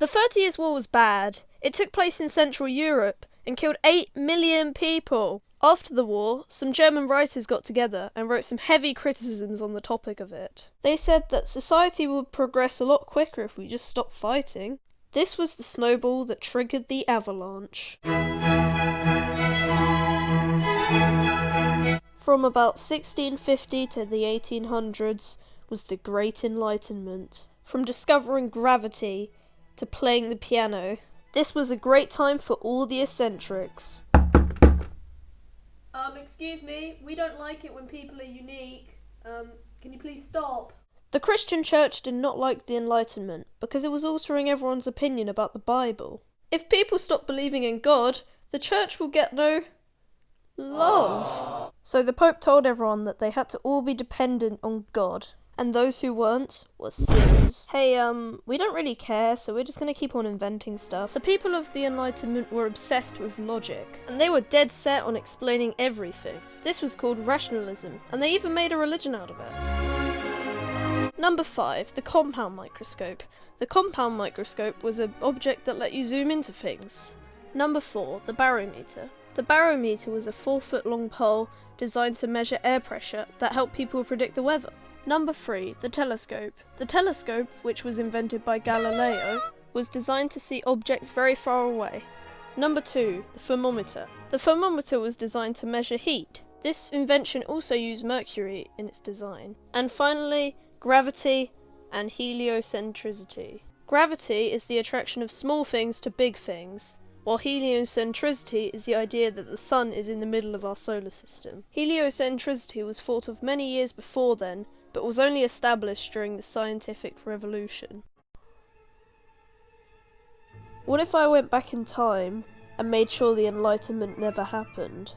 The 30 Years' War was bad. It took place in Central Europe and killed 8 million people. After the war, some German writers got together and wrote some heavy criticisms on the topic of it. They said that society would progress a lot quicker if we just stopped fighting. This was the snowball that triggered the avalanche. From about 1650 to the 1800s was the Great Enlightenment. From discovering gravity to playing the piano, this was a great time for all the eccentrics. Excuse me, we don't like it when people are unique. Can you please stop? The Christian Church did not like the Enlightenment because it was altering everyone's opinion about the Bible. If people stop believing in God, the Church will get no love. So the Pope told everyone that they had to all be dependent on God, and those who weren't were sinners. Hey, we don't really care, so we're just gonna keep on inventing stuff. The people of the Enlightenment were obsessed with logic, and they were dead set on explaining everything. This was called rationalism, and they even made a religion out of it. Number 5, the compound microscope. The compound microscope was an object that let you zoom into things. Number 4, the barometer. The barometer was a 4-foot long pole designed to measure air pressure that helped people predict the weather. Number 3, the telescope. The telescope, which was invented by Galileo, was designed to see objects very far away. Number 2, the thermometer. The thermometer was designed to measure heat. This invention also used mercury in its design. And finally, gravity and heliocentricity. Gravity is the attraction of small things to big things, while heliocentricity is the idea that the sun is in the middle of our solar system. Heliocentricity was thought of many years before then, but was only established during the scientific revolution. What if I went back in time and made sure the Enlightenment never happened?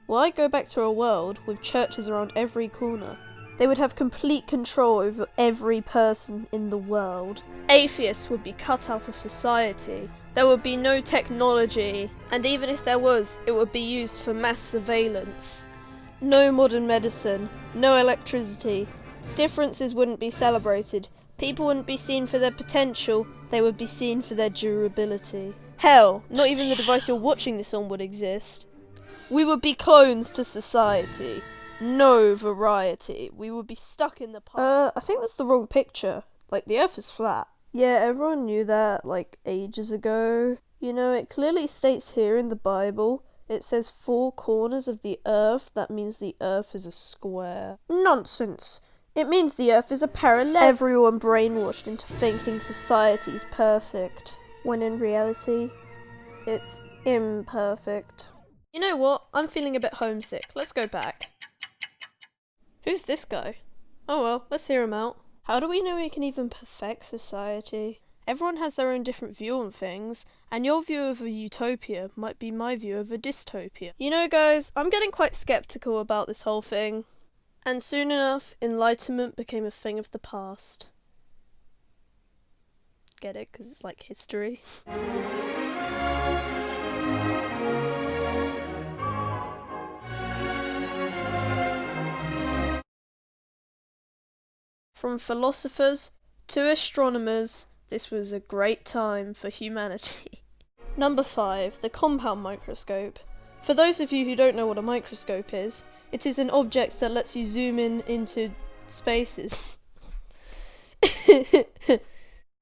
Well, I'd go back to a world with churches around every corner. They would have complete control over every person in the world. Atheists would be cut out of society. There would be no technology, and even if there was, it would be used for mass surveillance. No modern medicine, no electricity. Differences wouldn't be celebrated. People wouldn't be seen for their potential, they would be seen for their durability. Hell, not even the device you're watching this on would exist. We would be clones to society. No variety. We would be stuck in the past. I think that's the wrong picture. Like, the Earth is flat. Yeah, everyone knew that, like, ages ago. You know, it clearly states here in the Bible, it says 4 corners of the Earth. That means the Earth is a square. Nonsense! It means the Earth is a parallel. Everyone brainwashed into thinking society's perfect, when in reality, it's imperfect. You know what? I'm feeling a bit homesick. Let's go back. Who's this guy? Oh well, let's hear him out. How do we know we can even perfect society? Everyone has their own different view on things, and your view of a utopia might be my view of a dystopia. You know, guys, I'm getting quite skeptical about this whole thing. And soon enough, enlightenment became a thing of the past. Get it? 'Cause it's like history. From philosophers to astronomers, this was a great time for humanity. Number 5, the compound microscope. For those of you who don't know what a microscope is, it is an object that lets you zoom in into spaces.